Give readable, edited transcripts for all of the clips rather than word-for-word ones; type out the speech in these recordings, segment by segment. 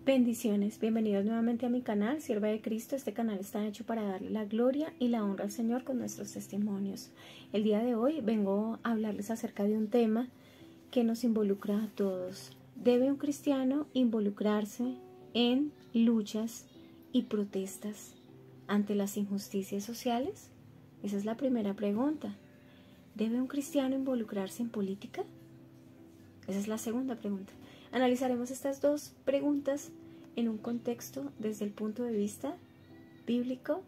Bendiciones, bienvenidos nuevamente a mi canal, Sierva de Cristo. Este canal está hecho para darle la gloria y la honra al Señor con nuestros testimonios. El día de hoy vengo a hablarles acerca de un tema que nos involucra a todos. ¿Debe un cristiano involucrarse en luchas y protestas ante las injusticias sociales? Esa es la primera pregunta. ¿Debe un cristiano involucrarse en política? Esa es la segunda pregunta. Analizaremos estas dos preguntas en un contexto desde el punto de vista bíblico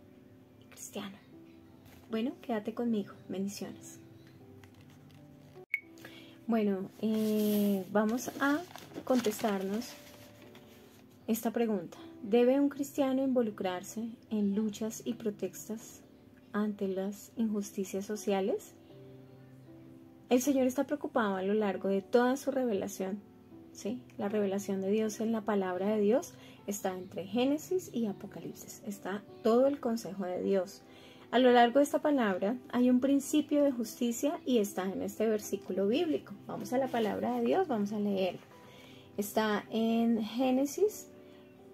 y cristiano. Bueno, quédate conmigo. Bendiciones. Bueno, vamos a contestarnos esta pregunta. ¿Debe un cristiano involucrarse en luchas y protestas ante las injusticias sociales? El Señor está preocupado a lo largo de toda su revelación. ¿Sí? La revelación de Dios en la palabra de Dios está entre Génesis y Apocalipsis. Está todo el consejo de Dios. A lo largo de esta palabra hay un principio de justicia y está en este versículo bíblico. Vamos a la palabra de Dios, vamos a leerlo. Está en Génesis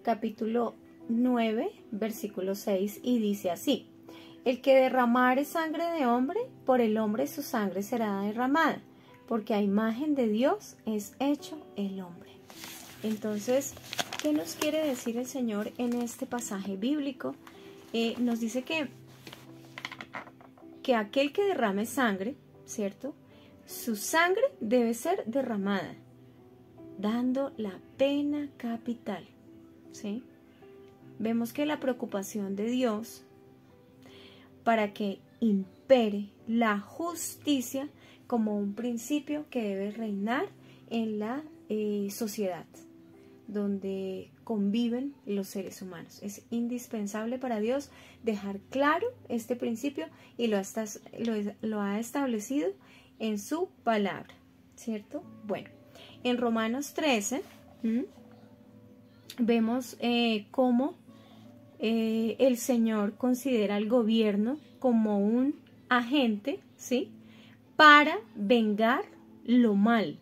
capítulo 9, versículo 6 y dice así: el que derramare sangre de hombre, por el hombre su sangre será derramada, porque a imagen de Dios es hecho el hombre. Entonces, ¿qué nos quiere decir el Señor en este pasaje bíblico? Nos dice que aquel que derrame sangre, ¿cierto? Su sangre debe ser derramada, dando la pena capital, ¿sí? Vemos que la preocupación de Dios para que impere la justicia como un principio que debe reinar en la sociedad donde conviven los seres humanos. Es indispensable para Dios dejar claro este principio y lo ha establecido en su palabra, ¿cierto? Bueno, en Romanos 13 vemos cómo el Señor considera al gobierno como un agente, ¿sí?, para vengar lo mal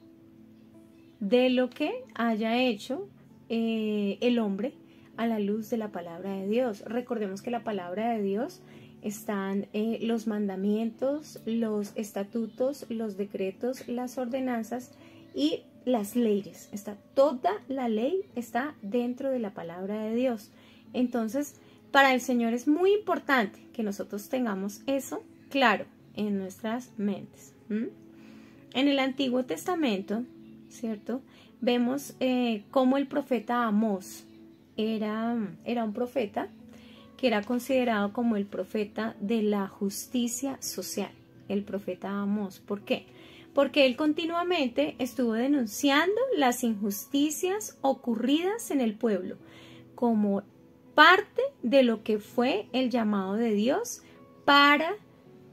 de lo que haya hecho el hombre a la luz de la palabra de Dios. Recordemos que la palabra de Dios están los mandamientos, los estatutos, los decretos, las ordenanzas y las leyes. Toda la ley está dentro de la palabra de Dios. Entonces, para el Señor es muy importante que nosotros tengamos eso claro en nuestras mentes. En el Antiguo Testamento, ¿cierto?, vemos cómo el profeta Amós era un profeta que era considerado como el profeta de la justicia social. El profeta Amós. ¿Por qué? Porque él continuamente estuvo denunciando las injusticias ocurridas en el pueblo como parte de lo que fue el llamado de Dios para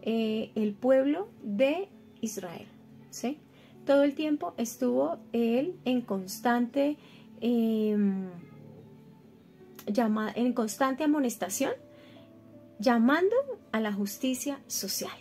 el pueblo de Israel, ¿sí? Todo el tiempo estuvo él en constante amonestación, llamando a la justicia social.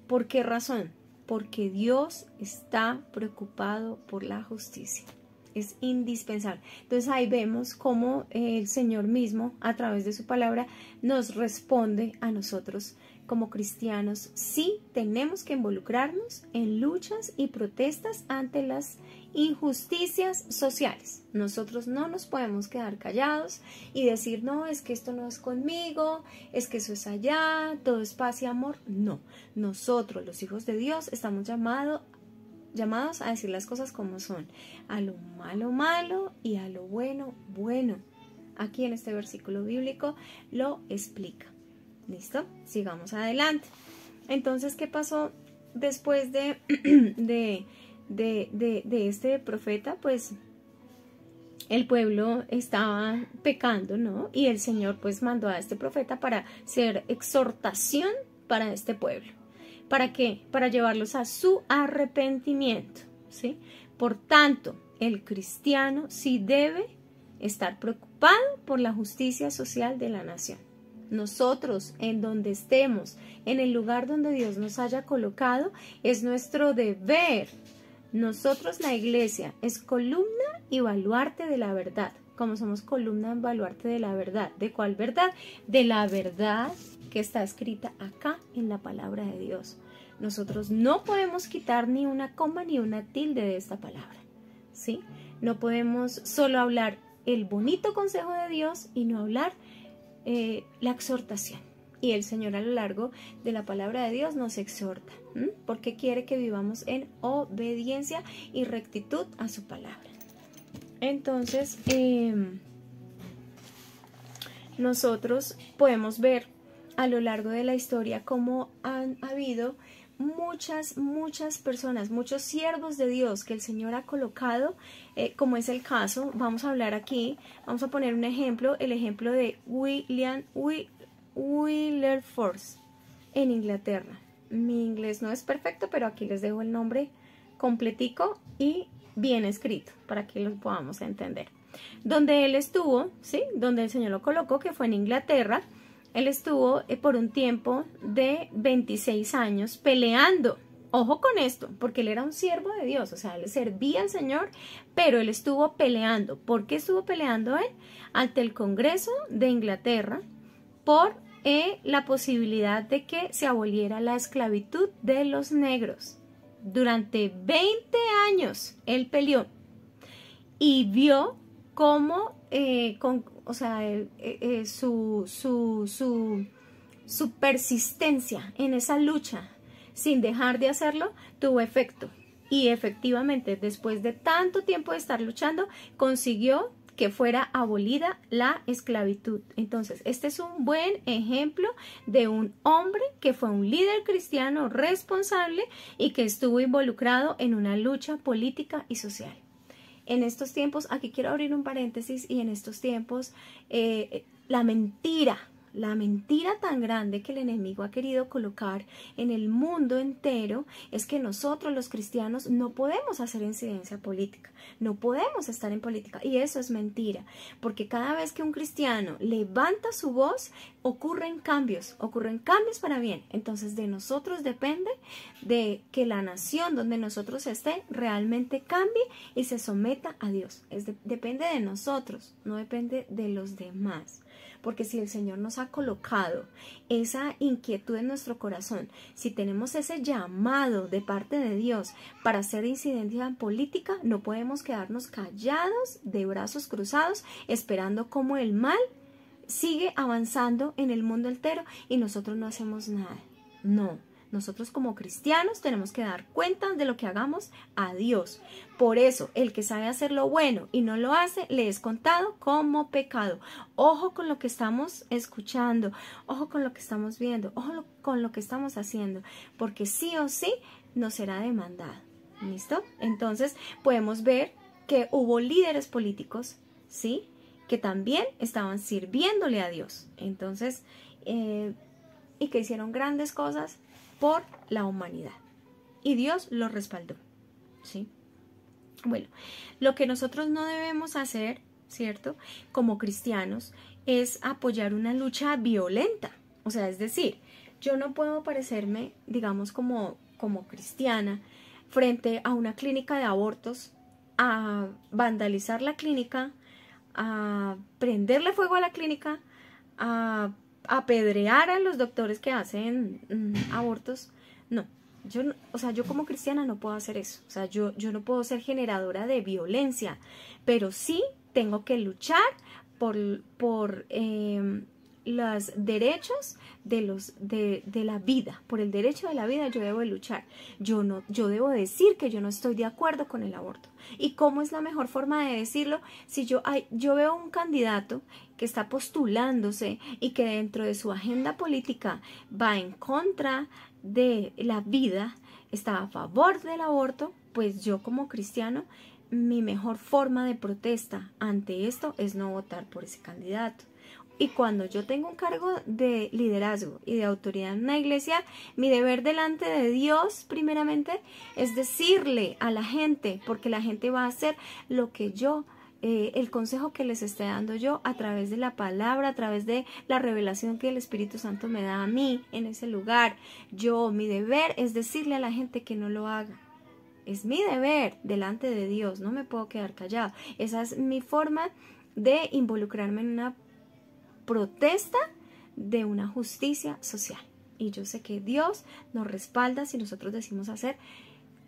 ¿Por qué razón? Porque Dios está preocupado por la justicia. Es indispensable. Entonces ahí vemos cómo el Señor mismo, a través de su palabra, nos responde a nosotros como cristianos. Sí, tenemos que involucrarnos en luchas y protestas ante las injusticias sociales. Nosotros no nos podemos quedar callados y decir, no, es que esto no es conmigo, es que eso es allá, todo es paz y amor. No, nosotros, los hijos de Dios, estamos llamados a decir las cosas como son, a lo malo, malo y a lo bueno, bueno. Aquí en este versículo bíblico lo explica. ¿Listo? Sigamos adelante. Entonces, ¿qué pasó después de este profeta? Pues el pueblo estaba pecando, ¿no? Y el Señor pues mandó a este profeta para hacer exhortación para este pueblo. ¿Para qué? Para llevarlos a su arrepentimiento, ¿sí? Por tanto, el cristiano sí debe estar preocupado por la justicia social de la nación. Nosotros, en donde estemos, en el lugar donde Dios nos haya colocado, es nuestro deber. Nosotros, la iglesia, es columna y baluarte de la verdad, como somos columna en baluarte de la verdad. ¿De cuál verdad? De la verdad que está escrita acá en la palabra de Dios. Nosotros no podemos quitar ni una coma ni una tilde de esta palabra, ¿sí? No podemos solo hablar el bonito consejo de Dios y no hablar la exhortación. Y el Señor a lo largo de la palabra de Dios nos exhorta, porque quiere que vivamos en obediencia y rectitud a su palabra. Entonces, nosotros podemos ver a lo largo de la historia cómo han habido muchas personas, muchos siervos de Dios que el Señor ha colocado, como es el caso, vamos a hablar aquí, vamos a poner un ejemplo, el ejemplo de William Wilberforce en Inglaterra. Mi inglés no es perfecto, pero aquí les dejo el nombre completico y bien escrito para que lo podamos entender. Donde él estuvo, ¿sí? Donde el Señor lo colocó, que fue en Inglaterra. Él estuvo por un tiempo de 26 años peleando. Ojo con esto, porque él era un siervo de Dios, o sea, él servía al Señor, pero él estuvo peleando. ¿Por qué estuvo peleando él? Ante el Congreso de Inglaterra por la posibilidad de que se aboliera la esclavitud de los negros. Durante 20 años él peleó y vio cómo su persistencia en esa lucha sin dejar de hacerlo tuvo efecto, y efectivamente después de tanto tiempo de estar luchando consiguió que fuera abolida la esclavitud. Entonces este es un buen ejemplo de un hombre que fue un líder cristiano responsable y que estuvo involucrado en una lucha política y social. En estos tiempos, aquí quiero abrir un paréntesis, y en estos tiempos la mentira tan grande que el enemigo ha querido colocar en el mundo entero es que nosotros los cristianos no podemos hacer incidencia política, no podemos estar en política, y eso es mentira, porque cada vez que un cristiano levanta su voz ocurren cambios para bien. Entonces de nosotros depende de que la nación donde nosotros esté realmente cambie y se someta a Dios. Depende de nosotros, no depende de los demás. Porque si el Señor nos ha colocado esa inquietud en nuestro corazón, si tenemos ese llamado de parte de Dios para hacer incidencia en política, no podemos quedarnos callados, de brazos cruzados, esperando cómo el mal sigue avanzando en el mundo entero y nosotros no hacemos nada. No. Nosotros como cristianos tenemos que dar cuenta de lo que hagamos a Dios. Por eso, el que sabe hacer lo bueno y no lo hace, le es contado como pecado. Ojo con lo que estamos escuchando, ojo con lo que estamos viendo, ojo con lo que estamos haciendo, porque sí o sí nos será demandado. ¿Listo? Entonces, podemos ver que hubo líderes políticos, ¿sí?, que también estaban sirviéndole a Dios. Entonces, y que hicieron grandes cosas por la humanidad, y Dios los respaldó, ¿sí? Bueno, lo que nosotros no debemos hacer, ¿cierto?, como cristianos, es apoyar una lucha violenta. O sea, es decir, yo no puedo parecerme, digamos, como cristiana frente a una clínica de abortos, a vandalizar la clínica, a prenderle fuego a la clínica, a apedrear a los doctores que hacen abortos. No, yo como cristiana no puedo hacer eso. O sea, yo no puedo ser generadora de violencia, pero sí tengo que luchar por los derechos de la vida. Por el derecho de la vida yo debo de luchar. Yo debo decir que yo no estoy de acuerdo con el aborto. ¿Y cómo es la mejor forma de decirlo? Si yo veo un candidato que está postulándose y que dentro de su agenda política va en contra de la vida, está a favor del aborto, pues yo como cristiano, mi mejor forma de protesta ante esto es no votar por ese candidato. Y cuando yo tengo un cargo de liderazgo y de autoridad en una iglesia, mi deber delante de Dios, primeramente, es decirle a la gente, porque la gente va a hacer lo que yo, el consejo que les esté dando yo a través de la palabra, a través de la revelación que el Espíritu Santo me da a mí en ese lugar. Mi deber es decirle a la gente que no lo haga. Es mi deber delante de Dios, no me puedo quedar callado. Esa es mi forma de involucrarme en una protesta de una justicia social. Y yo sé que Dios nos respalda si nosotros decimos hacer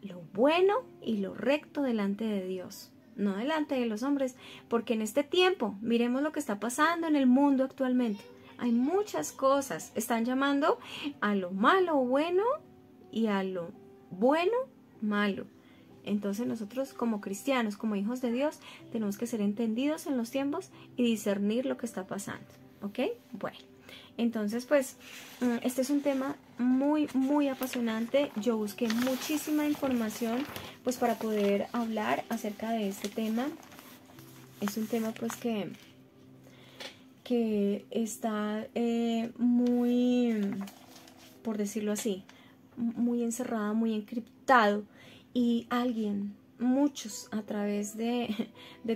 lo bueno y lo recto delante de Dios, no delante de los hombres, porque en este tiempo, miremos lo que está pasando en el mundo actualmente. Hay muchas cosas, están llamando a lo malo bueno y a lo bueno malo. Entonces nosotros como cristianos, como hijos de Dios, tenemos que ser entendidos en los tiempos y discernir lo que está pasando, ¿ok? Bueno, entonces pues este es un tema muy, muy apasionante. Yo busqué muchísima información pues para poder hablar acerca de este tema. Es un tema pues que está muy, por decirlo así, muy encerrado, muy encriptado, y muchos a través de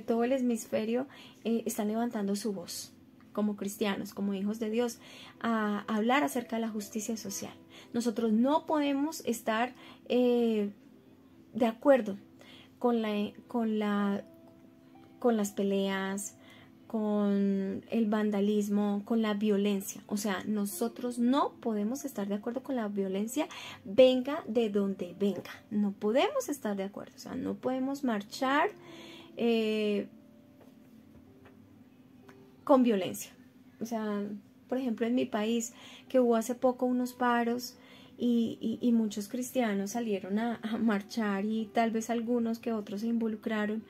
todo el hemisferio están levantando su voz como cristianos, como hijos de Dios, a hablar acerca de la justicia social. Nosotros no podemos estar de acuerdo con las peleas, con el vandalismo, con la violencia. O sea, nosotros no podemos estar de acuerdo con la violencia, venga de donde venga. No podemos estar de acuerdo. O sea, no podemos marchar con violencia. O sea, por ejemplo, en mi país, que hubo hace poco unos paros y muchos cristianos salieron a marchar, y tal vez algunos que otros se involucraron.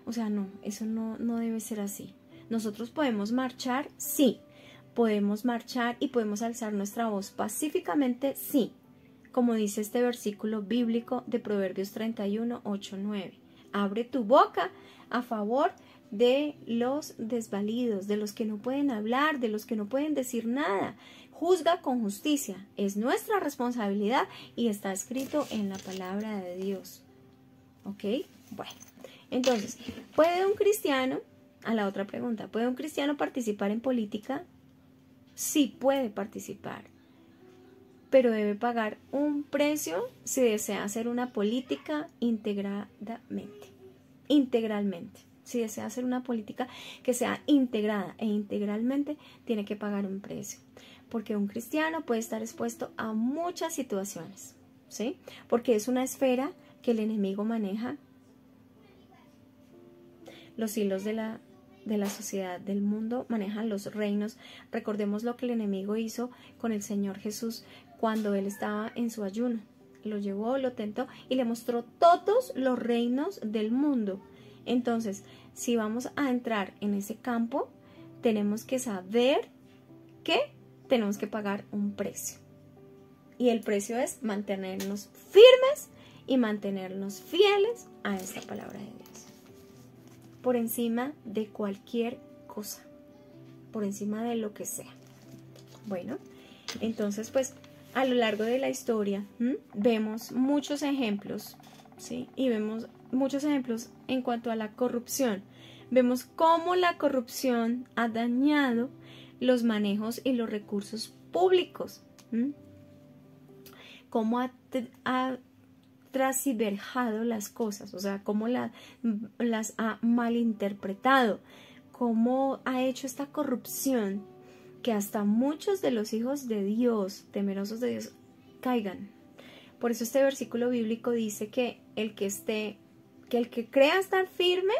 O sea, no, eso no debe ser así. Nosotros podemos marchar, sí. Podemos marchar y podemos alzar nuestra voz pacíficamente, sí. Como dice este versículo bíblico de Proverbios 31, 8, 9. Abre tu boca a favor de los desvalidos, de los que no pueden hablar, de los que no pueden decir nada. Juzga con justicia. Es nuestra responsabilidad y está escrito en la palabra de Dios. ¿Ok? Bueno, entonces, ¿puede un cristiano... A la otra pregunta, ¿puede un cristiano participar en política? Sí puede participar, pero debe pagar un precio si desea hacer una política integralmente. Si desea hacer una política que sea integrada e integralmente, tiene que pagar un precio, porque un cristiano puede estar expuesto a muchas situaciones, ¿sí? Porque es una esfera que el enemigo maneja los hilos de la sociedad, del mundo, manejan los reinos. Recordemos lo que el enemigo hizo con el Señor Jesús cuando Él estaba en su ayuno. Lo llevó, lo tentó y le mostró todos los reinos del mundo. Entonces, si vamos a entrar en ese campo, tenemos que saber que tenemos que pagar un precio. Y el precio es mantenernos firmes y mantenernos fieles a esta palabra de Dios. Por encima de cualquier cosa, por encima de lo que sea. Bueno, entonces pues a lo largo de la historia vemos muchos ejemplos, ¿sí? Y vemos muchos ejemplos en cuanto a la corrupción. Vemos cómo la corrupción ha dañado los manejos y los recursos públicos. Cómo ha transverjado las cosas, o sea, cómo las ha malinterpretado, cómo ha hecho esta corrupción que hasta muchos de los hijos de Dios, temerosos de Dios, caigan. Por eso este versículo bíblico dice que el que crea estar firme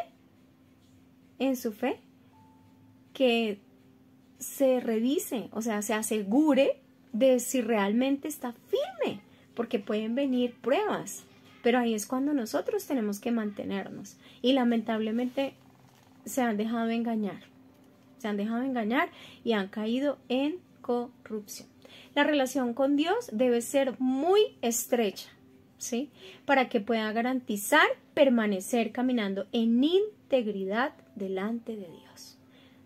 en su fe, que se revise, o sea, se asegure de si realmente está firme, porque pueden venir pruebas, pero ahí es cuando nosotros tenemos que mantenernos, y lamentablemente se han dejado engañar y han caído en corrupción. La relación con Dios debe ser muy estrecha, ¿sí? Para que pueda garantizar permanecer caminando en integridad delante de Dios.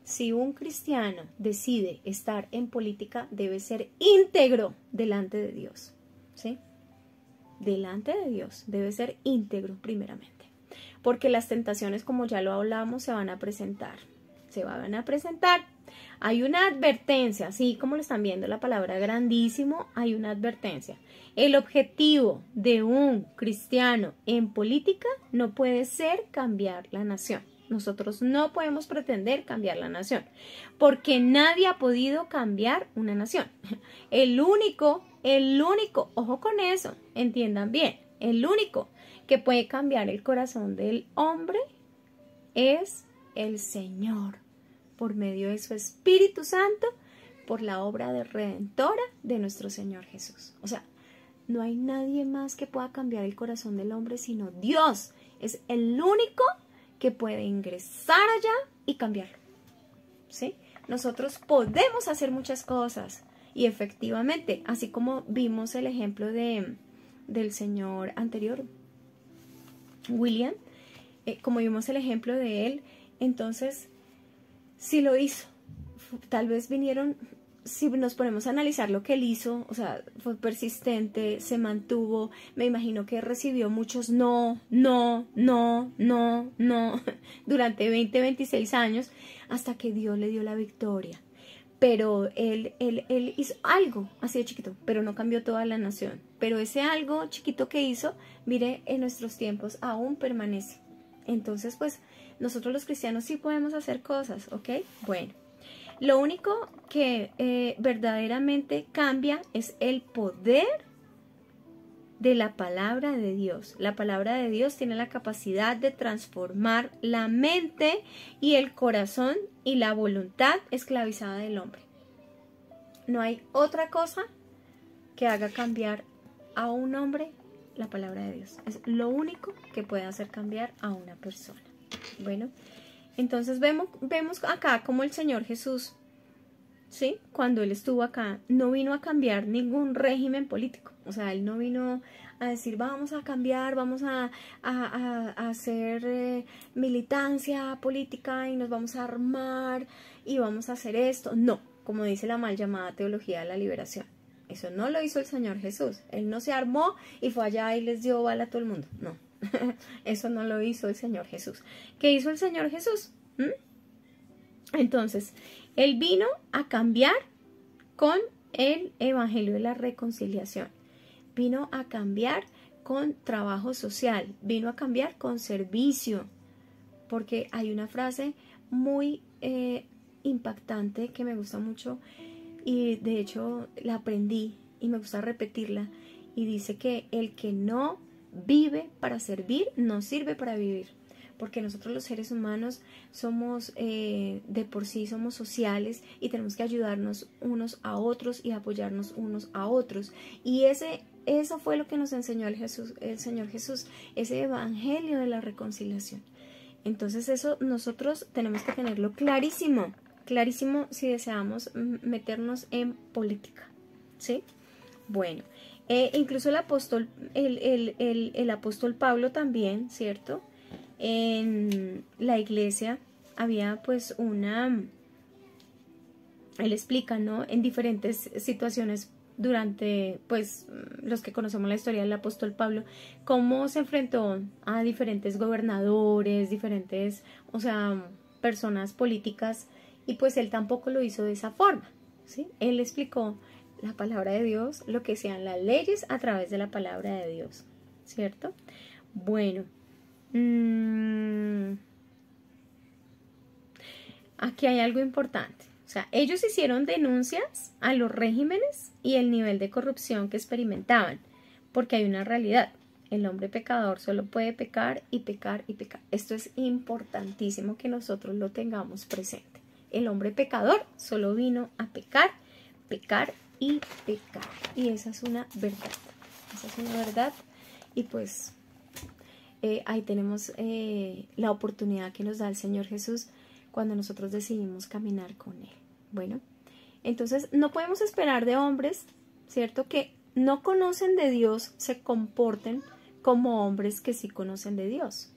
Si un cristiano decide estar en política, debe ser íntegro delante de Dios, ¿sí? Delante de Dios debe ser íntegro primeramente, porque las tentaciones, como ya lo hablamos, se van a presentar. Hay una advertencia, así como lo están viendo la palabra grandísimo, hay una advertencia. El objetivo de un cristiano en política no puede ser cambiar la nación. Nosotros no podemos pretender cambiar la nación, porque nadie ha podido cambiar una nación. El único, ojo con eso, entiendan bien, el único que puede cambiar el corazón del hombre es el Señor, por medio de su Espíritu Santo, por la obra de redentora de nuestro Señor Jesús. O sea, no hay nadie más que pueda cambiar el corazón del hombre sino Dios. Es el único que puede ingresar allá y cambiarlo. ¿Sí? Nosotros podemos hacer muchas cosas y efectivamente, así como vimos el ejemplo del señor anterior, William, como vimos el ejemplo de él, entonces sí lo hizo. Tal vez vinieron, si nos ponemos a analizar lo que él hizo, o sea, fue persistente, se mantuvo, me imagino que recibió muchos no, durante 26 años, hasta que Dios le dio la victoria. Pero él hizo algo así de chiquito, pero no cambió toda la nación. Pero ese algo chiquito que hizo, mire, en nuestros tiempos aún permanece. Entonces, pues, nosotros los cristianos sí podemos hacer cosas, ¿ok? Bueno, lo único que verdaderamente cambia es el poder de la palabra de Dios. La palabra de Dios tiene la capacidad de transformar la mente y el corazón y la voluntad esclavizada del hombre. No hay otra cosa que haga cambiar a un hombre la palabra de Dios. Es lo único que puede hacer cambiar a una persona. Bueno, entonces vemos acá como el Señor Jesús, ¿sí? Cuando Él estuvo acá, no vino a cambiar ningún régimen político. O sea, Él no vino a decir, vamos a cambiar, vamos a hacer militancia política y nos vamos a armar y vamos a hacer esto. No, como dice la mal llamada teología de la liberación. Eso no lo hizo el Señor Jesús. Él no se armó y fue allá y les dio bala a todo el mundo. No, eso no lo hizo el Señor Jesús. ¿Qué hizo el Señor Jesús? Entonces, Él vino a cambiar con el Evangelio de la Reconciliación. Vino a cambiar con trabajo social. Vino a cambiar con servicio. Porque hay una frase muy impactante que me gusta mucho y de hecho la aprendí y me gusta repetirla. Y dice que el que no vive para servir, no sirve para vivir. Porque nosotros los seres humanos somos, de por sí somos sociales y tenemos que ayudarnos unos a otros y apoyarnos unos a otros. Y eso fue lo que nos enseñó el Señor Jesús, ese evangelio de la reconciliación. Entonces eso nosotros tenemos que tenerlo clarísimo, clarísimo si deseamos meternos en política, ¿sí? Bueno, incluso el apóstol Pablo también, ¿cierto? En la iglesia había pues él explica, ¿no? En diferentes situaciones durante, pues, los que conocemos la historia del apóstol Pablo, cómo se enfrentó a diferentes gobernadores, diferentes, o sea, personas políticas, y pues él tampoco lo hizo de esa forma, ¿sí? Él explicó la palabra de Dios, lo que sean las leyes a través de la palabra de Dios, ¿cierto? Bueno, aquí hay algo importante. O sea, ellos hicieron denuncias a los regímenes y el nivel de corrupción que experimentaban, porque hay una realidad. El hombre pecador solo puede pecar y pecar y pecar. Esto es importantísimo que nosotros lo tengamos presente. El hombre pecador solo vino a pecar, pecar y pecar. Y esa es una verdad. Esa es una verdad. Y pues ahí tenemos la oportunidad que nos da el Señor Jesús cuando nosotros decidimos caminar con Él. Bueno, entonces no podemos esperar de hombres, ¿cierto?, que no conocen de Dios, se comporten como hombres que sí conocen de Dios.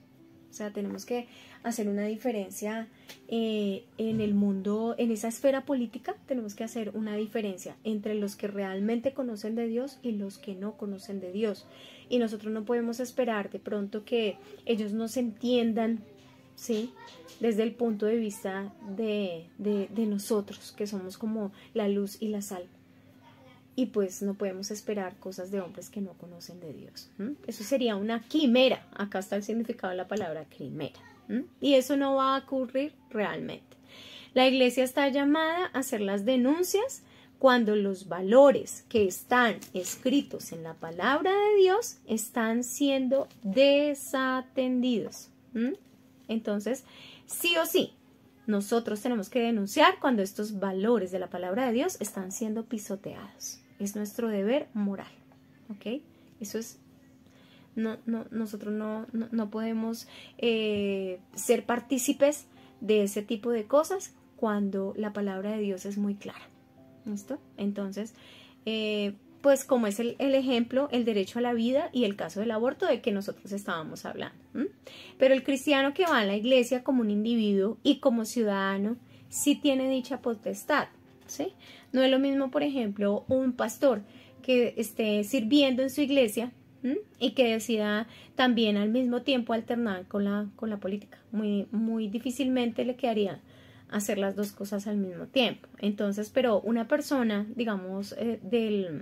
O sea, tenemos que hacer una diferencia en el mundo, en esa esfera política, tenemos que hacer una diferencia entre los que realmente conocen de Dios y los que no conocen de Dios. Y nosotros no podemos esperar de pronto que ellos nos entiendan, ¿sí?, desde el punto de vista de nosotros, que somos como la luz y la sal. Y pues no podemos esperar cosas de hombres que no conocen de Dios. Eso sería una quimera. Acá está el significado de la palabra quimera. Y eso no va a ocurrir realmente. La iglesia está llamada a hacer las denuncias cuando los valores que están escritos en la palabra de Dios están siendo desatendidos. Entonces, sí o sí, nosotros tenemos que denunciar cuando estos valores de la palabra de Dios están siendo pisoteados. Es nuestro deber moral, ¿ok? Eso es, nosotros no podemos ser partícipes de ese tipo de cosas cuando la palabra de Dios es muy clara. ¿Listo? Entonces, pues como es el ejemplo, el derecho a la vida y el caso del aborto de que nosotros estábamos hablando. Pero el cristiano que va a la iglesia como un individuo y como ciudadano, sí tiene dicha potestad, ¿sí? No es lo mismo, por ejemplo, un pastor que esté sirviendo en su iglesia y que decida también al mismo tiempo alternar con la política. Muy difícilmente le quedaría hacer las dos cosas al mismo tiempo. Entonces, pero una persona, digamos, de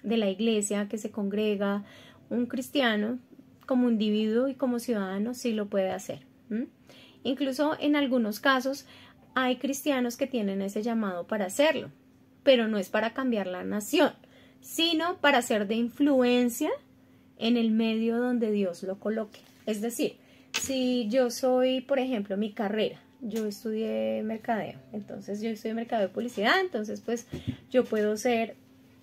la iglesia que se congrega, un cristiano, como individuo y como ciudadano, sí lo puede hacer. Incluso en algunos casos hay cristianos que tienen ese llamado para hacerlo, pero no es para cambiar la nación, sino para ser de influencia en el medio donde Dios lo coloque. Es decir, si yo soy, por ejemplo, mi carrera, yo estudié mercadeo, entonces yo estudié mercadeo de publicidad, entonces pues yo puedo ser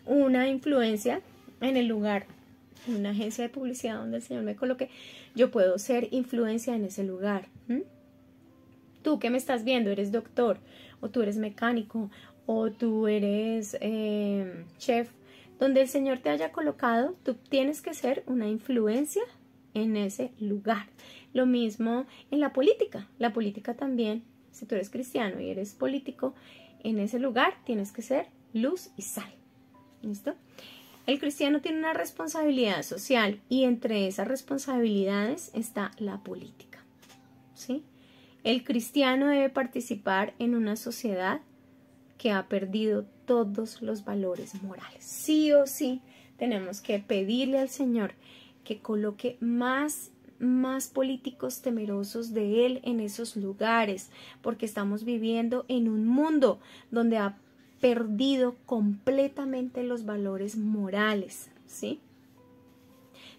una influencia en el lugar, en una agencia de publicidad donde el Señor me coloque, yo puedo ser influencia en ese lugar. Tú que me estás viendo, eres doctor, o tú eres mecánico, o tú eres chef, donde el Señor te haya colocado, tú tienes que ser una influencia en ese lugar. Lo mismo en la política. La política también, si tú eres cristiano y eres político, en ese lugar tienes que ser luz y sal. ¿Listo? El cristiano tiene una responsabilidad social y entre esas responsabilidades está la política. ¿Sí? El cristiano debe participar en una sociedad que ha perdido todos los valores morales. Sí o sí tenemos que pedirle al Señor que coloque más políticos temerosos de Él en esos lugares, porque estamos viviendo en un mundo donde ha perdido completamente los valores morales, ¿sí?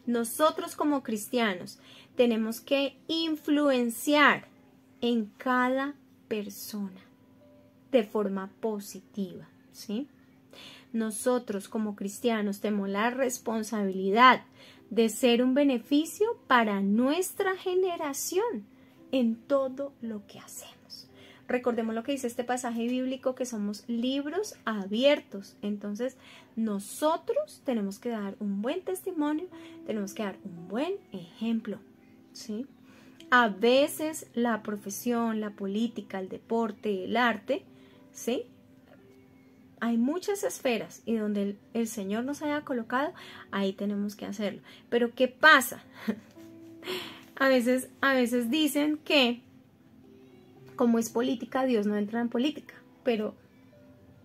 Nosotros como cristianos tenemos que influenciar en cada persona de forma positiva, ¿sí? Nosotros como cristianos tenemos la responsabilidad de ser un beneficio para nuestra generación en todo lo que hacemos. Recordemos lo que dice este pasaje bíblico, que somos libros abiertos. Entonces, nosotros tenemos que dar un buen testimonio, tenemos que dar un buen ejemplo, ¿sí? A veces la profesión, la política, el deporte, el arte, ¿sí? Hay muchas esferas y donde el Señor nos haya colocado, ahí tenemos que hacerlo. Pero ¿qué pasa? A veces dicen que como es política, Dios no entra en política. Pero,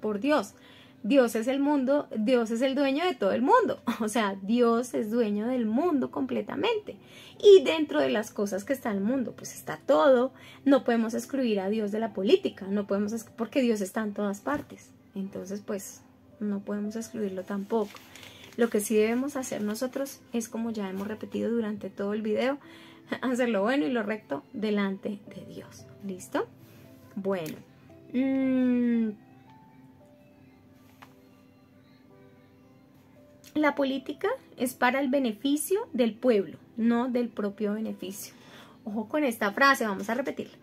por Dios, Dios es el mundo, Dios es el dueño de todo el mundo. O sea, Dios es dueño del mundo completamente. Y dentro de las cosas que está en el mundo, pues está todo. No podemos excluir a Dios de la política, no podemos, porque Dios está en todas partes. Entonces, pues, no podemos excluirlo tampoco. Lo que sí debemos hacer nosotros es, como ya hemos repetido durante todo el video, hacer lo bueno y lo recto delante de Dios. ¿Listo? Bueno. La política es para el beneficio del pueblo, no del propio beneficio. Ojo con esta frase, vamos a repetirla.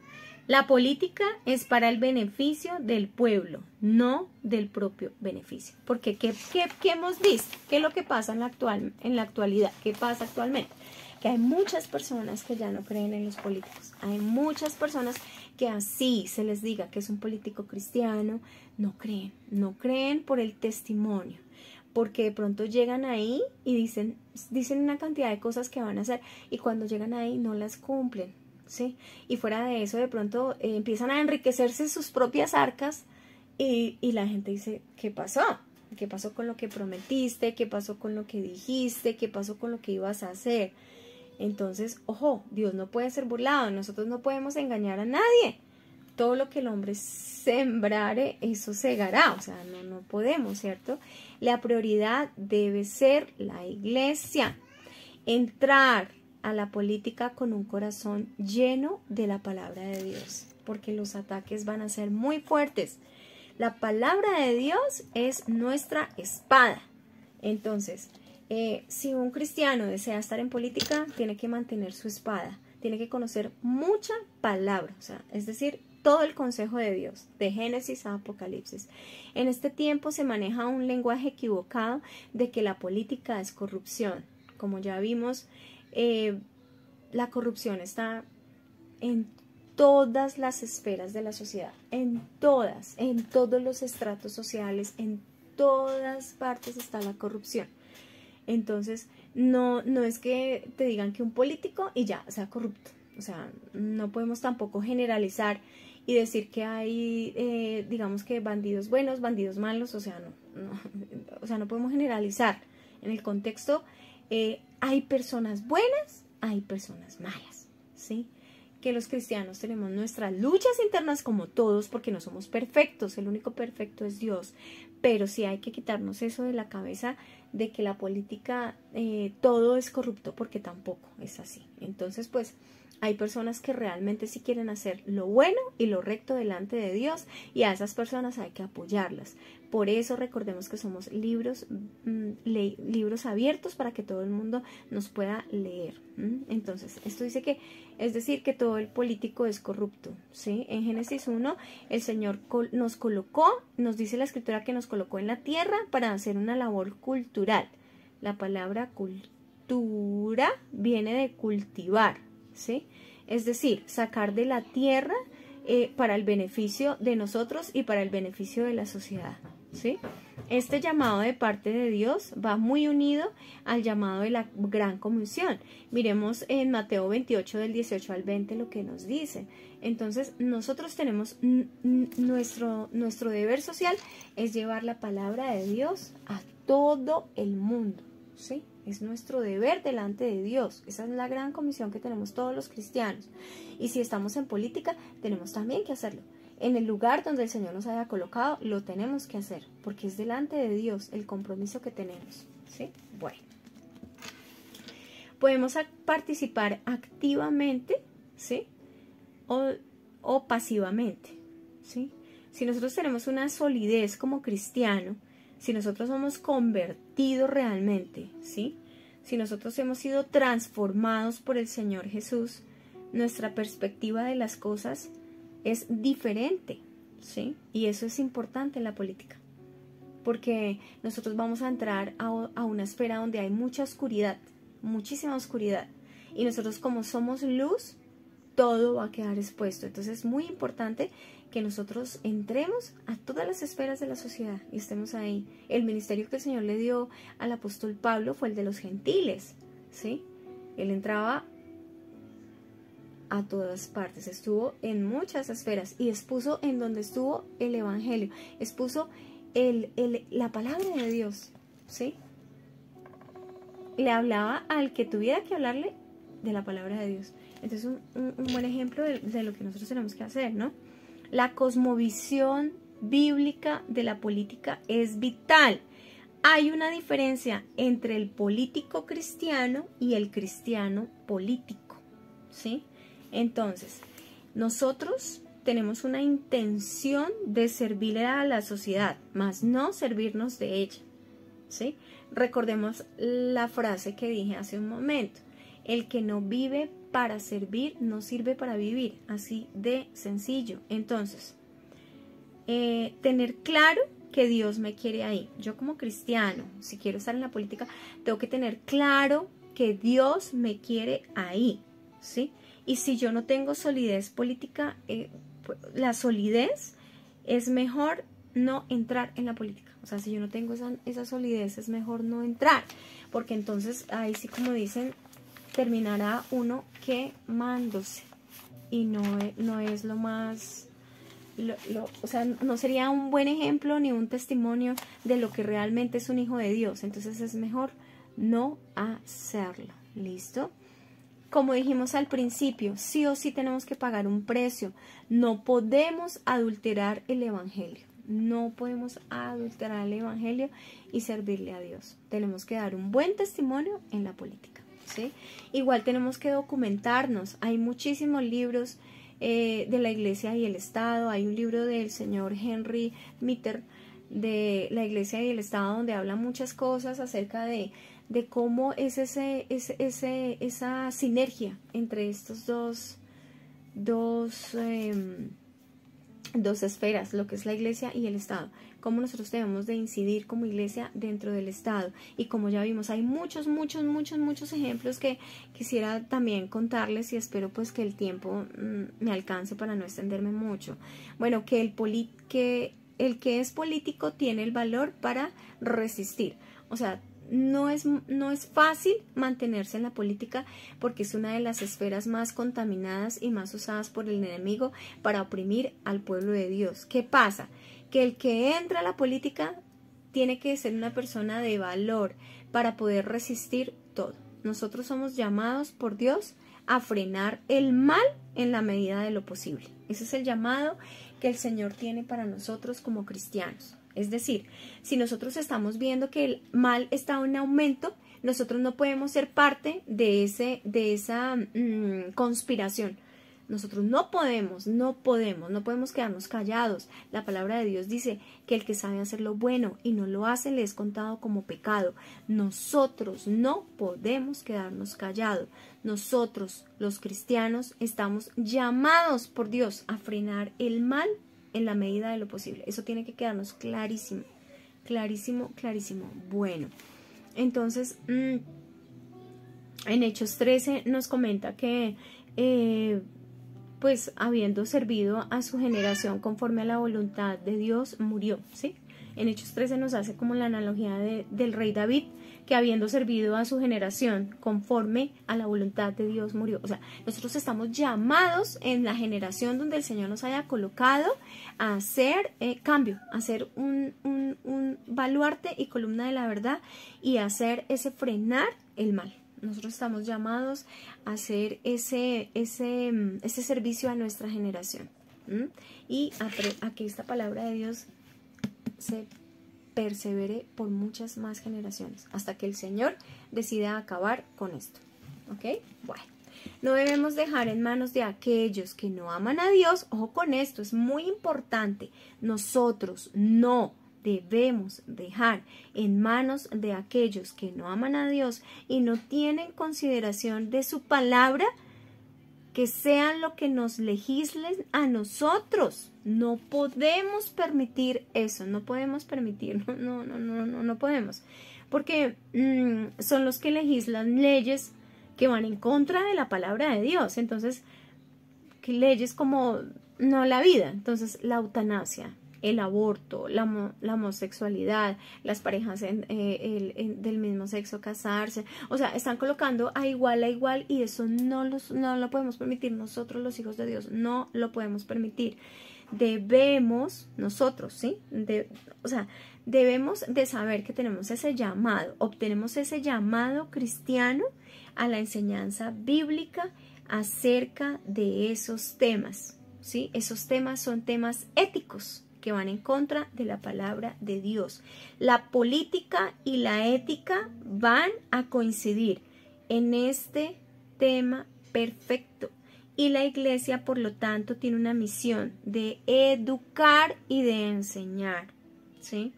La política es para el beneficio del pueblo, no del propio beneficio. Porque ¿qué hemos visto? ¿Qué es lo que pasa en la actualidad? ¿Qué pasa actualmente? Que hay muchas personas que ya no creen en los políticos. Hay muchas personas que así se les diga que es un político cristiano, no creen por el testimonio. Porque de pronto llegan ahí y dicen una cantidad de cosas que van a hacer y cuando llegan ahí no las cumplen. ¿Sí? Y fuera de eso de pronto empiezan a enriquecerse sus propias arcas y la gente dice, ¿qué pasó? ¿Qué pasó con lo que prometiste? ¿Qué pasó con lo que dijiste? ¿Qué pasó con lo que ibas a hacer? Entonces, ojo, Dios no puede ser burlado, nosotros no podemos engañar a nadie. Todo lo que el hombre sembrare, eso segará, o sea, no podemos, ¿cierto? La prioridad debe ser la iglesia. Entrar a la política con un corazón lleno de la palabra de Dios, porque los ataques van a ser muy fuertes. La palabra de Dios es nuestra espada. Entonces, si un cristiano desea estar en política, tiene que mantener su espada, tiene que conocer mucha palabra, o sea, es decir, todo el consejo de Dios, de Génesis a Apocalipsis. En este tiempo se maneja un lenguaje equivocado de que la política es corrupción. Como ya vimos, la corrupción está en todas las esferas de la sociedad, en todos los estratos sociales, en todas partes está la corrupción. Entonces, no es que te digan que un político y ya sea corrupto. O sea, no podemos tampoco generalizar y decir que hay, digamos que bandidos buenos, bandidos malos, o sea, no podemos generalizar. En el contexto, hay personas buenas, hay personas malas, ¿sí? Que los cristianos tenemos nuestras luchas internas como todos, porque no somos perfectos, el único perfecto es Dios, pero sí hay que quitarnos eso de la cabeza de que la política todo es corrupto, porque tampoco es así. Entonces, pues, hay personas que realmente sí quieren hacer lo bueno y lo recto delante de Dios, y a esas personas hay que apoyarlas. Por eso recordemos que somos libros abiertos para que todo el mundo nos pueda leer. Entonces, esto dice que, es decir, que todo el político es corrupto, ¿sí? En Génesis 1, el Señor nos colocó, nos dice la Escritura que nos colocó en la tierra para hacer una labor cultural. La palabra cultura viene de cultivar, ¿sí? Es decir, sacar de la tierra para el beneficio de nosotros y para el beneficio de la sociedad, ¿sí? Este llamado de parte de Dios va muy unido al llamado de la Gran Comisión. Miremos en Mateo 28 del 18 al 20 lo que nos dice. Entonces nosotros tenemos nuestro deber social es llevar la palabra de Dios a todo el mundo, ¿sí? Es nuestro deber delante de Dios. Esa es la gran comisión que tenemos todos los cristianos. Y si estamos en política, tenemos también que hacerlo. En el lugar donde el Señor nos haya colocado, lo tenemos que hacer, porque es delante de Dios el compromiso que tenemos, ¿sí? Bueno. Podemos participar activamente, ¿sí? O pasivamente, ¿sí? Si nosotros tenemos una solidez como cristiano, si nosotros somos convertidos realmente, ¿sí? Si nosotros hemos sido transformados por el Señor Jesús, nuestra perspectiva de las cosas es diferente, ¿sí? Y eso es importante en la política, porque nosotros vamos a entrar a una esfera donde hay mucha oscuridad, muchísima oscuridad, y nosotros como somos luz, todo va a quedar expuesto. Entonces es muy importante que nosotros entremos a todas las esferas de la sociedad y estemos ahí. El ministerio que el Señor le dio al apóstol Pablo fue el de los gentiles, ¿sí? Él entraba a todas partes, estuvo en muchas esferas y expuso en donde estuvo el evangelio, expuso la palabra de Dios, ¿sí? Le hablaba al que tuviera que hablarle de la palabra de Dios. Entonces un buen ejemplo de lo que nosotros tenemos que hacer, ¿no? La cosmovisión bíblica de la política es vital. Hay una diferencia entre el político cristiano y el cristiano político, ¿sí? Entonces, nosotros tenemos una intención de servirle a la sociedad, más no servirnos de ella, ¿sí? Recordemos la frase que dije hace un momento. El que no vive para servir, no sirve para vivir. Así de sencillo. Entonces, tener claro que Dios me quiere ahí. Yo como cristiano, si quiero estar en la política, tengo que tener claro que Dios me quiere ahí, ¿sí? Y si yo no tengo solidez política, la solidez es mejor no entrar en la política. O sea, si yo no tengo esa solidez, es mejor no entrar. Porque entonces, ahí sí, como dicen, terminará uno quemándose. Y no es lo más... o sea, no sería un buen ejemplo ni un testimonio de lo que realmente es un hijo de Dios. Entonces es mejor no hacerlo. ¿Listo? como dijimos al principio, sí o sí tenemos que pagar un precio. No podemos adulterar el evangelio. No podemos adulterar el evangelio y servirle a Dios. Tenemos que dar un buen testimonio en la política, ¿sí? Igual tenemos que documentarnos. Hay muchísimos libros de la Iglesia y el Estado. Hay un libro del señor Henry Mitter de la Iglesia y el Estado donde habla muchas cosas acerca de cómo es esa sinergia entre estos dos esferas, lo que es la Iglesia y el Estado, cómo nosotros debemos de incidir como Iglesia dentro del Estado. Y como ya vimos, hay muchos ejemplos que quisiera también contarles, y espero pues que el tiempo me alcance para no extenderme mucho. Bueno, que el que es político tiene el valor para resistir. O sea, no es fácil mantenerse en la política porque es una de las esferas más contaminadas y más usadas por el enemigo para oprimir al pueblo de Dios. ¿Qué pasa? Que el que entra a la política tiene que ser una persona de valor para poder resistir todo. Nosotros somos llamados por Dios a frenar el mal en la medida de lo posible. Ese es el llamado que el Señor tiene para nosotros como cristianos. Es decir, si nosotros estamos viendo que el mal está en aumento, nosotros no podemos ser parte de esa conspiración. Nosotros no podemos quedarnos callados. La palabra de Dios dice que el que sabe hacer lo bueno y no lo hace le es contado como pecado. Nosotros no podemos quedarnos callados. Nosotros, los cristianos, estamos llamados por Dios a frenar el mal en la medida de lo posible. Eso tiene que quedarnos clarísimo, clarísimo, clarísimo. Bueno, entonces, en Hechos 13 nos comenta que, pues, habiendo servido a su generación conforme a la voluntad de Dios, murió, ¿sí? En Hechos 13 nos hace como la analogía del rey David, que habiendo servido a su generación conforme a la voluntad de Dios, murió. O sea, nosotros estamos llamados en la generación donde el Señor nos haya colocado a hacer cambio, a hacer un baluarte y columna de la verdad y a hacer ese frenar el mal. Nosotros estamos llamados a hacer ese servicio a nuestra generación, y a que esta palabra de Dios se persevere por muchas más generaciones hasta que el Señor decida acabar con esto. ¿Ok? Bueno, no debemos dejar en manos de aquellos que no aman a Dios. Ojo con esto, es muy importante. Nosotros no debemos dejar en manos de aquellos que no aman a Dios y no tienen consideración de su palabra, que sean lo que nos legislen a nosotros. No podemos permitir eso, no podemos permitir, no podemos, porque son los que legislan leyes que van en contra de la palabra de Dios. Entonces, que leyes como no la vida, entonces la eutanasia, el aborto, la homosexualidad, las parejas del mismo sexo casarse, o sea, están colocando a igual y eso no lo podemos permitir nosotros los hijos de Dios, no lo podemos permitir. Debemos nosotros, ¿sí? Debemos de saber que tenemos ese llamado, obtenemos ese llamado cristiano a la enseñanza bíblica acerca de esos temas, ¿sí? Esos temas son temas éticos que van en contra de la palabra de Dios. La política y la ética van a coincidir en este tema perfecto. Y la iglesia, por lo tanto, tiene una misión de educar y de enseñar, ¿sí?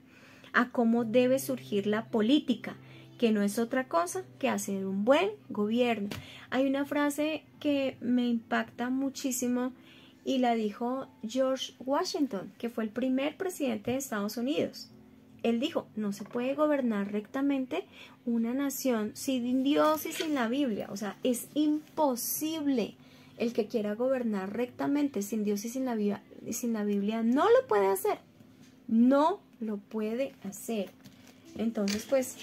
A cómo debe surgir la política, que no es otra cosa que hacer un buen gobierno. Hay una frase que me impacta muchísimo y la dijo George Washington, que fue el primer presidente de Estados Unidos. Él dijo, no se puede gobernar rectamente una nación sin Dios y sin la Biblia. O sea, es imposible. El que quiera gobernar rectamente sin Dios y sin la Biblia no lo puede hacer. No lo puede hacer. Entonces, pues,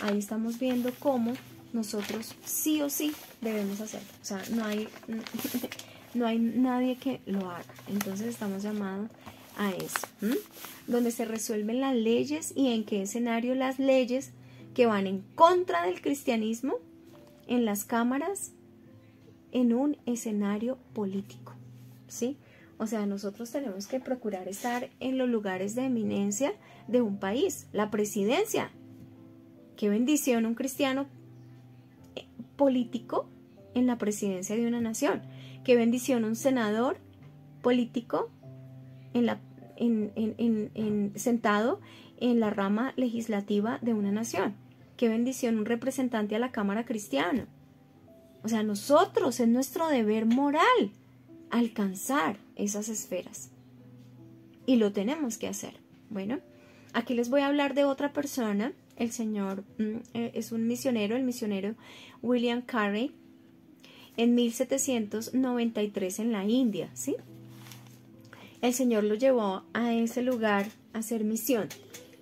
ahí estamos viendo cómo nosotros sí o sí debemos hacerlo. O sea, no hay nadie que lo haga. Entonces estamos llamados a eso. Donde se resuelven las leyes y en qué escenario las leyes que van en contra del cristianismo en las cámaras en un escenario político, ¿sí? O sea, nosotros tenemos que procurar estar en los lugares de eminencia de un país, la presidencia. Qué bendición un cristiano político en la presidencia de una nación. Qué bendición un senador político sentado en la rama legislativa de una nación. Qué bendición un representante a la Cámara cristiana. O sea, nosotros, es nuestro deber moral alcanzar esas esferas. Y lo tenemos que hacer. Bueno, aquí les voy a hablar de otra persona. El señor es un misionero, el misionero William Carey, en 1793 en la India, ¿sí? El Señor lo llevó a ese lugar a hacer misión.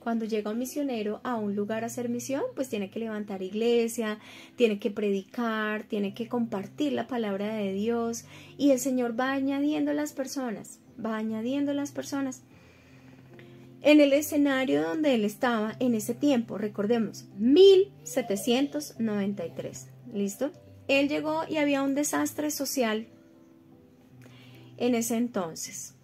Cuando llega un misionero a un lugar a hacer misión, pues tiene que levantar iglesia, tiene que predicar, tiene que compartir la palabra de Dios, y el Señor va añadiendo las personas, En el escenario donde él estaba en ese tiempo, recordemos, 1793, ¿listo? Él llegó y había un desastre social en ese entonces.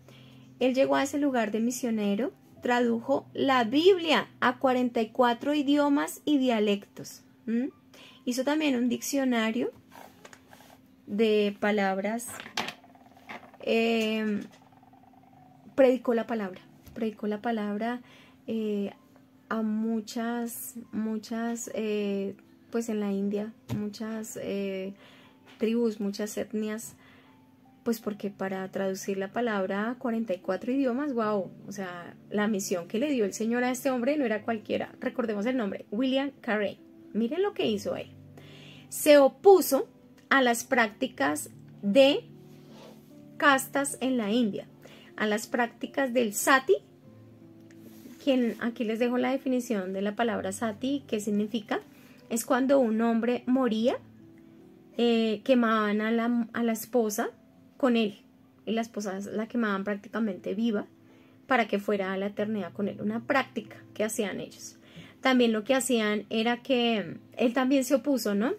Él llegó a ese lugar de misionero, tradujo la Biblia a 44 idiomas y dialectos. Hizo también un diccionario de palabras. Predicó la palabra a muchas, pues en la India, muchas tribus, muchas etnias, pues porque para traducir la palabra a 44 idiomas, wow, o sea, la misión que le dio el Señor a este hombre no era cualquiera. Recordemos el nombre, William Carey. Miren lo que hizo él. Se opuso a las prácticas de castas en la India, a las prácticas del sati, quien aquí les dejo la definición de la palabra sati, ¿qué significa? Es cuando un hombre moría, quemaban a la esposa con él, y la esposa la quemaban prácticamente viva para que fuera a la eternidad con él, una práctica que hacían ellos. También lo que hacían era que él también se opuso, ¿no?,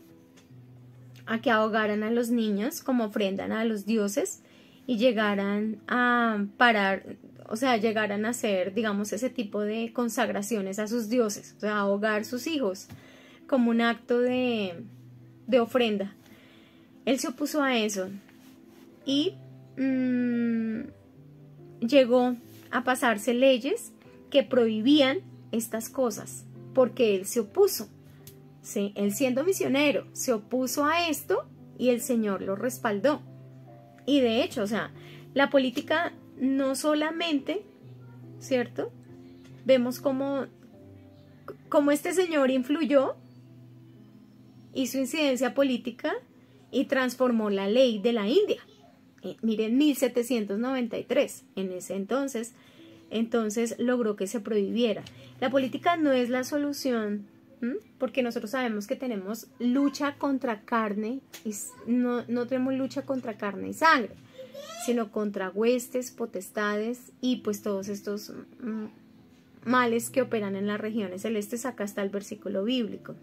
a que ahogaran a los niños como ofrendan a los dioses y llegaran a parar, o sea, llegaran a hacer, digamos, ese tipo de consagraciones a sus dioses, o sea, ahogar sus hijos como un acto de ofrenda. Él se opuso a eso y llegó a pasarse leyes que prohibían estas cosas porque él se opuso. ¿Sí? Él siendo misionero se opuso a esto y el Señor lo respaldó. Y de hecho, o sea, la política no solamente, ¿cierto? Vemos cómo este señor influyó, hizo incidencia política y transformó la ley de la India. Miren, 1793, en ese entonces logró que se prohibiera. La política no es la solución, porque nosotros sabemos que tenemos lucha contra carne, y no tenemos lucha contra carne y sangre, sino contra huestes, potestades y pues todos estos males que operan en las regiones celestes. Acá está el versículo bíblico.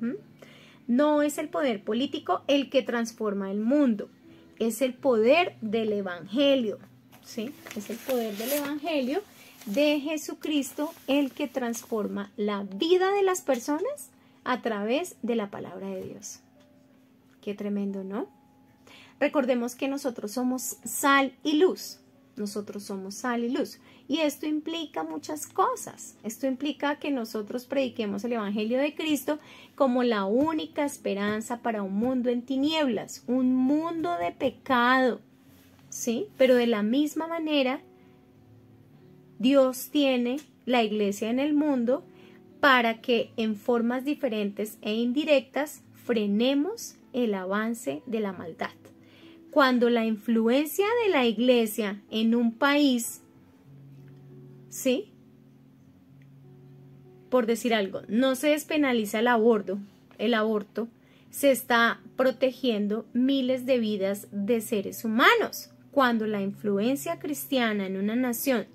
No es el poder político el que transforma el mundo, es el poder del Evangelio, ¿sí? Es el poder del Evangelio de Jesucristo el que transforma la vida de las personas a través de la palabra de Dios. Qué tremendo, ¿no? Recordemos que nosotros somos sal y luz. Nosotros somos sal y luz. Y esto implica muchas cosas. Esto implica que nosotros prediquemos el Evangelio de Cristo como la única esperanza para un mundo en tinieblas, un mundo de pecado, ¿sí? Pero de la misma manera, Dios tiene la iglesia en el mundo para que en formas diferentes e indirectas frenemos el avance de la maldad. Cuando la influencia de la iglesia en un país, ¿sí?, por decir algo, no se despenaliza el aborto, se está protegiendo miles de vidas de seres humanos. Cuando la influencia cristiana en una nación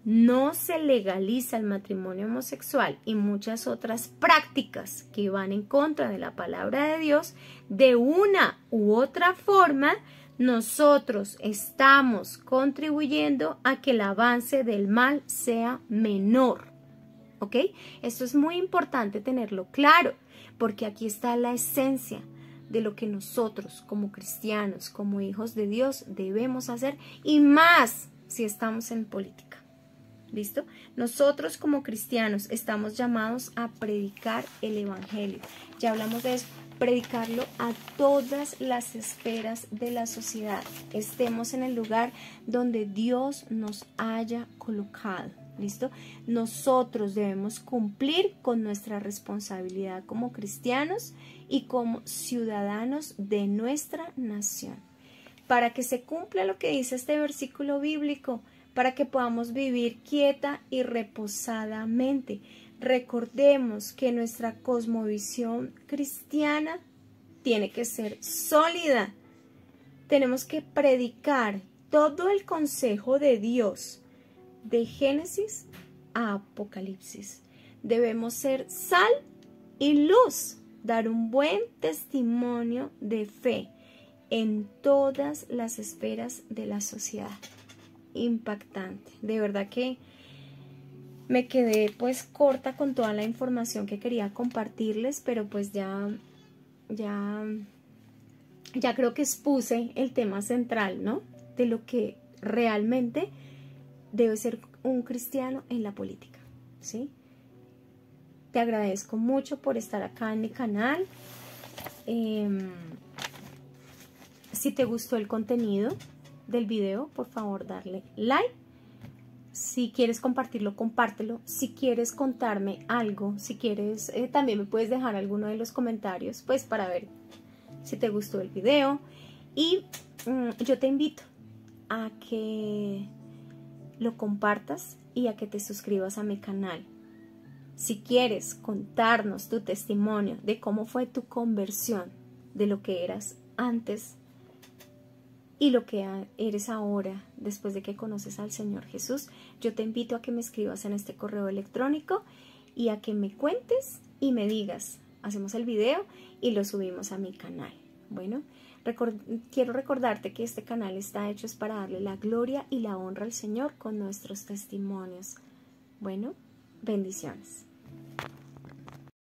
no se legaliza el matrimonio homosexual y muchas otras prácticas que van en contra de la palabra de Dios, de una u otra forma, nosotros estamos contribuyendo a que el avance del mal sea menor. ¿Ok? Esto es muy importante tenerlo claro, porque aquí está la esencia de lo que nosotros como cristianos, como hijos de Dios, debemos hacer, y más si estamos en política. ¿Listo? Nosotros como cristianos estamos llamados a predicar el evangelio. Ya hablamos de eso, predicarlo a todas las esferas de la sociedad. Estemos en el lugar donde Dios nos haya colocado. ¿Listo? Nosotros debemos cumplir con nuestra responsabilidad como cristianos y como ciudadanos de nuestra nación. Para que se cumpla lo que dice este versículo bíblico, para que podamos vivir quieta y reposadamente. Recordemos que nuestra cosmovisión cristiana tiene que ser sólida. Tenemos que predicar todo el consejo de Dios, de Génesis a Apocalipsis. Debemos ser sal y luz, dar un buen testimonio de fe en todas las esferas de la sociedad. Impactante. De verdad que me quedé pues corta con toda la información que quería compartirles, pero pues ya creo que expuse el tema central, ¿no? De lo que realmente debe ser un cristiano en la política, ¿sí? Te agradezco mucho por estar acá en mi canal. Si te gustó el contenido del video, por favor darle like. Si quieres compartirlo, compártelo. Si quieres contarme algo, si quieres, también me puedes dejar alguno de los comentarios, pues para ver si te gustó el video. Y yo te invito a que lo compartas y a que te suscribas a mi canal. Si quieres contarnos tu testimonio de cómo fue tu conversión, de lo que eras antes y lo que eres ahora después de que conoces al Señor Jesús, yo te invito a que me escribas en este correo electrónico y a que me cuentes y me digas. Hacemos el video y lo subimos a mi canal. Bueno, quiero recordarte que este canal está hecho para darle la gloria y la honra al Señor con nuestros testimonios. Bueno, bendiciones.